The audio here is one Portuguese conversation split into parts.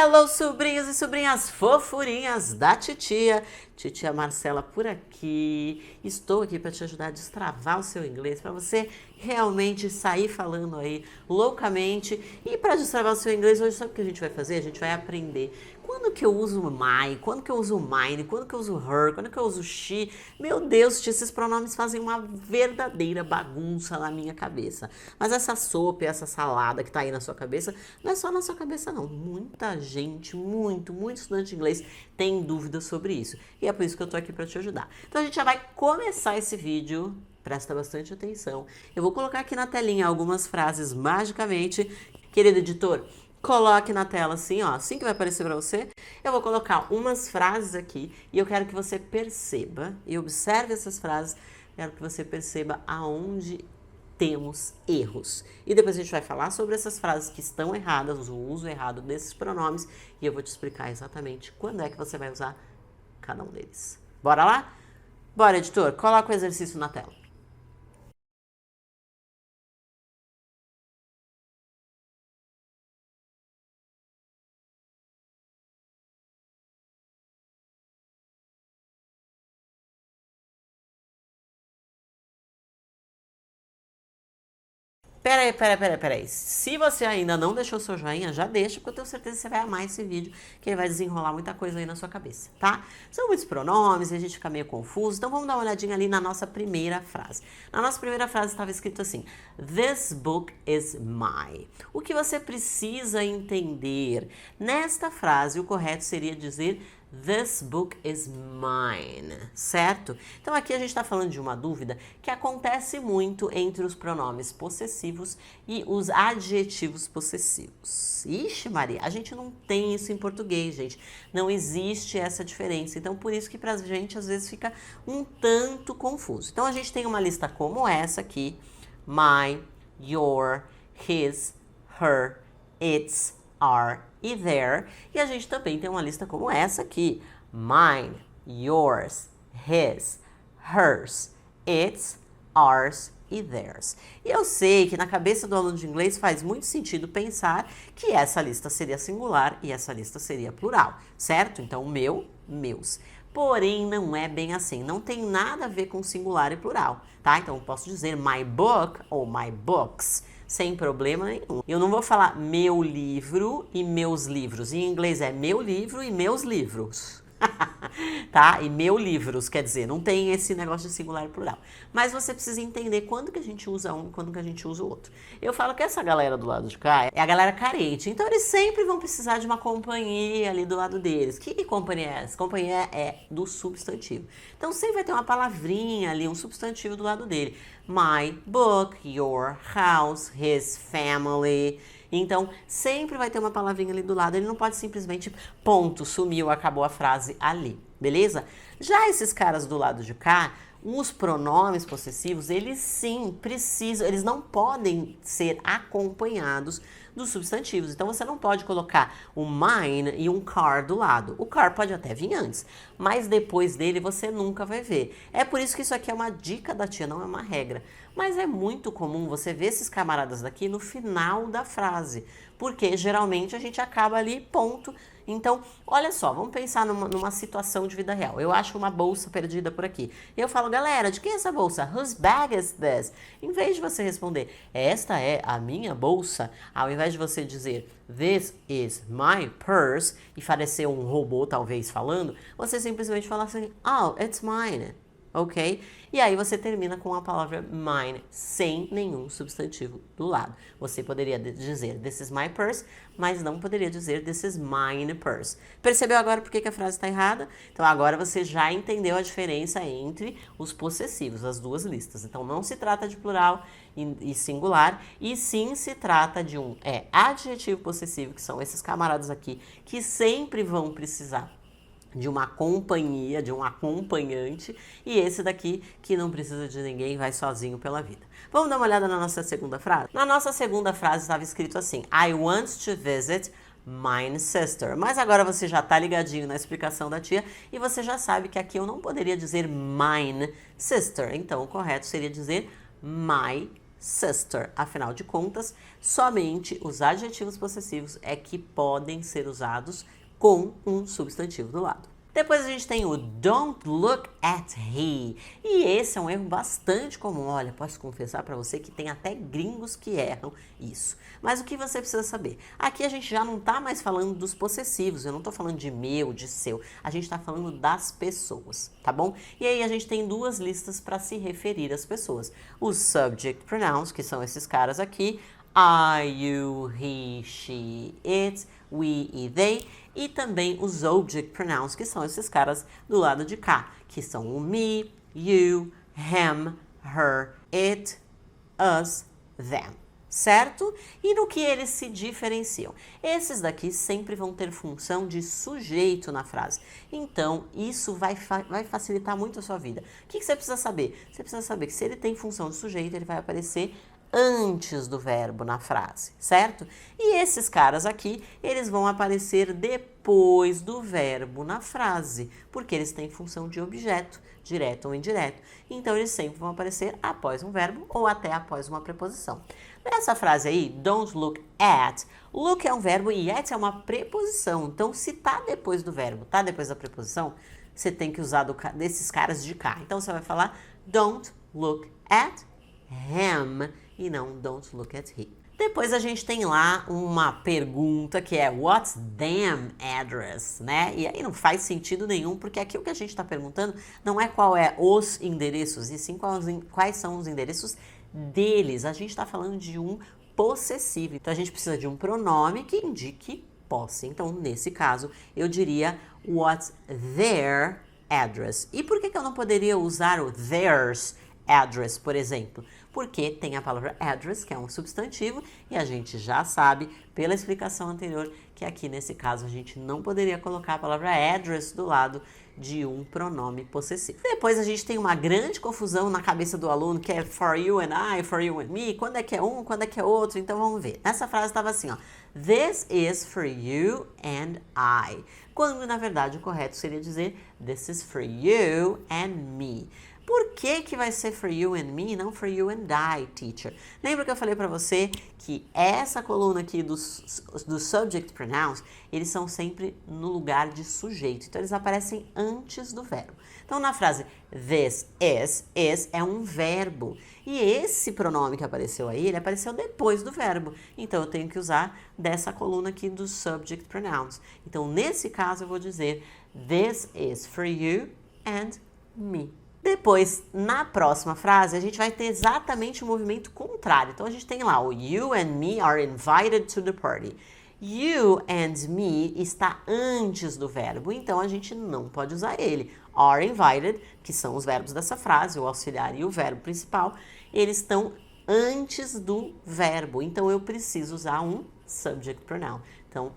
Hello, sobrinhos e sobrinhas fofurinhas da titia. Titia Marcela por aqui. Estou aqui para te ajudar a destravar o seu inglês, para você realmente sair falando aí loucamente. E para destravar o seu inglês, hoje sabe o que a gente vai fazer? A gente vai aprender quando que eu uso my, quando que eu uso mine, quando que eu uso her, quando que eu uso she. Meu Deus, tia, esses pronomes fazem uma verdadeira bagunça na minha cabeça. Mas essa sopa, essa salada que tá aí na sua cabeça, não é só na sua cabeça não. Muita gente, muito estudante de inglês tem dúvidas sobre isso. E é por isso que eu tô aqui para te ajudar. Então a gente já vai começar esse vídeo. Presta bastante atenção. Eu vou colocar aqui na telinha algumas frases magicamente. Querido editor, coloque na tela assim, ó, assim que vai aparecer para você. Eu vou colocar umas frases aqui e eu quero que você perceba e observe essas frases. Quero que você perceba aonde temos erros. E depois a gente vai falar sobre essas frases que estão erradas, o uso errado desses pronomes, e eu vou te explicar exatamente quando é que você vai usar cada um deles. Bora lá? Bora, editor, coloca o exercício na tela. Peraí. Se você ainda não deixou seu joinha, já deixa, porque eu tenho certeza que você vai amar esse vídeo, que ele vai desenrolar muita coisa aí na sua cabeça, tá? São muitos pronomes e a gente fica meio confuso, então vamos dar uma olhadinha ali na nossa primeira frase. Na nossa primeira frase estava escrito assim: This book is my. O que você precisa entender? Nesta frase, o correto seria dizer This book is mine, certo? Então aqui a gente está falando de uma dúvida que acontece muito entre os pronomes possessivos e os adjetivos possessivos. Ixi, Maria, a gente não tem isso em português, gente. Não existe essa diferença. Então por isso que pra gente às vezes fica um tanto confuso. Então a gente tem uma lista como essa aqui: my, your, his, her, its, are e their. E a gente também tem uma lista como essa aqui: mine, yours, his, hers, its, ours e theirs. E eu sei que na cabeça do aluno de inglês faz muito sentido pensar que essa lista seria singular e essa lista seria plural, certo? Então meu, meus. Porém, não é bem assim. Não tem nada a ver com singular e plural, tá? Então eu posso dizer my book ou my books, sem problema nenhum. Eu não vou falar meu livro e meus livros. Em inglês é meu livro e meus livros. Tá? E meu livros, quer dizer, não tem esse negócio de singular e plural. Mas você precisa entender quando que a gente usa um e quando que a gente usa o outro. Eu falo que essa galera do lado de cá é a galera carente. Então eles sempre vão precisar de uma companhia ali do lado deles. Que companhia é essa? Companhia é do substantivo. Então sempre vai ter uma palavrinha ali, um substantivo do lado dele. My book, your house, his family. Então, sempre vai ter uma palavrinha ali do lado, ele não pode simplesmente, ponto, sumiu, acabou a frase ali, beleza? Já esses caras do lado de cá, os pronomes possessivos, eles sim precisam, eles não podem ser acompanhados dos substantivos. Então você não pode colocar um mine e um car do lado. O car pode até vir antes, mas depois dele você nunca vai ver. É por isso que isso aqui é uma dica da tia, não é uma regra. Mas é muito comum você ver esses camaradas daqui no final da frase, porque geralmente a gente acaba ali, ponto. Então, olha só, vamos pensar numa situação de vida real. Eu acho uma bolsa perdida por aqui. E eu falo, galera, de quem é essa bolsa? Whose bag is this? Em vez de você responder, esta é a minha bolsa, ao invés de você dizer, this is my purse, e parecer um robô talvez falando, você simplesmente fala assim, oh, it's mine. Ok? E aí você termina com a palavra mine, sem nenhum substantivo do lado. Você poderia dizer this is my purse, mas não poderia dizer this is mine purse. Percebeu agora por que a frase está errada? Então agora você já entendeu a diferença entre os possessivos, as duas listas. Então não se trata de plural e singular, e sim se trata de um adjetivo possessivo, que são esses camaradas aqui, que sempre vão precisar de uma companhia, de um acompanhante, e esse daqui que não precisa de ninguém, vai sozinho pela vida. Vamos dar uma olhada na nossa segunda frase? Na nossa segunda frase estava escrito assim: I want to visit my sister. Mas agora você já tá ligadinho na explicação da tia e você já sabe que aqui eu não poderia dizer mine sister. Então o correto seria dizer my sister. Afinal de contas, somente os adjetivos possessivos é que podem ser usados com um substantivo do lado. Depois a gente tem o don't look at he. E esse é um erro bastante comum. Olha, posso confessar para você que tem até gringos que erram isso. Mas o que você precisa saber? Aqui a gente já não está mais falando dos possessivos. Eu não estou falando de meu, de seu. A gente está falando das pessoas, tá bom? E aí a gente tem duas listas para se referir às pessoas. Os subject pronouns, que são esses caras aqui. I, you, he, she, it, we e they. E também os object pronouns, que são esses caras do lado de cá, que são o me, you, him, her, it, us, them. Certo? E no que eles se diferenciam? Esses daqui sempre vão ter função de sujeito na frase. Então, isso vai facilitar muito a sua vida. O que você precisa saber? Você precisa saber que se ele tem função de sujeito, ele vai aparecer antes do verbo na frase, certo? E esses caras aqui, eles vão aparecer depois do verbo na frase, porque eles têm função de objeto, direto ou indireto. Então, eles sempre vão aparecer após um verbo ou até após uma preposição. Nessa frase aí, don't look at, look é um verbo e at é uma preposição. Então, se tá depois do verbo, tá depois da preposição, você tem que usar desses caras de cá. Então, você vai falar don't look at him e não don't look at he. Depois a gente tem lá uma pergunta que é what's them address, né? E aí não faz sentido nenhum, porque aqui o que a gente está perguntando não é qual é os endereços, e sim quais são os endereços deles. A gente está falando de um possessivo, então a gente precisa de um pronome que indique posse. Então, nesse caso, eu diria what's their address. E por que eu não poderia usar o theirs address, por exemplo? Porque tem a palavra address, que é um substantivo, e a gente já sabe, pela explicação anterior, que aqui nesse caso a gente não poderia colocar a palavra address do lado de um pronome possessivo. Depois a gente tem uma grande confusão na cabeça do aluno, que é for you and I, for you and me, quando é que é um, quando é que é outro, então vamos ver. Nessa frase estava assim, ó, this is for you and I, quando na verdade o correto seria dizer this is for you and me. Por que vai ser for you and me e não for you and I, teacher? Lembra que eu falei para você que essa coluna aqui dos subject pronouns, eles são sempre no lugar de sujeito. Então, eles aparecem antes do verbo. Então, na frase this is é um verbo. E esse pronome que apareceu aí, ele apareceu depois do verbo. Então, eu tenho que usar dessa coluna aqui dos subject pronouns. Então, nesse caso, eu vou dizer this is for you and me. Depois, na próxima frase, a gente vai ter exatamente o movimento contrário. Então, a gente tem lá o you and me are invited to the party. You and me está antes do verbo, então a gente não pode usar ele. Are invited, que são os verbos dessa frase, o auxiliar e o verbo principal, eles estão antes do verbo. Então, eu preciso usar um subject pronoun. Então,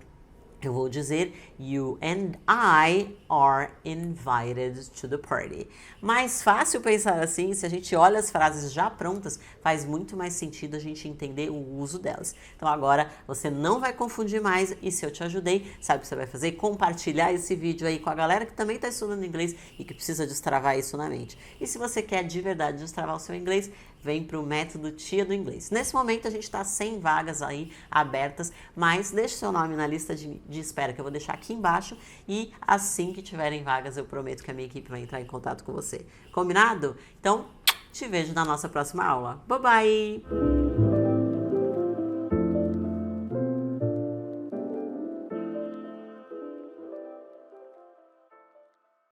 eu vou dizer you and I are invited to the party. Mais fácil pensar assim, se a gente olha as frases já prontas, faz muito mais sentido a gente entender o uso delas. Então agora você não vai confundir mais e se eu te ajudei, sabe o que você vai fazer? Compartilhar esse vídeo aí com a galera que também está estudando inglês e que precisa destravar isso na mente. E se você quer de verdade destravar o seu inglês, vem para o método Tia do Inglês. Nesse momento a gente está 100 vagas aí abertas, mas deixe seu nome na lista de espera que eu vou deixar aqui embaixo e assim que tiverem vagas eu prometo que a minha equipe vai entrar em contato com você. Combinado? Então, te vejo na nossa próxima aula. Bye bye!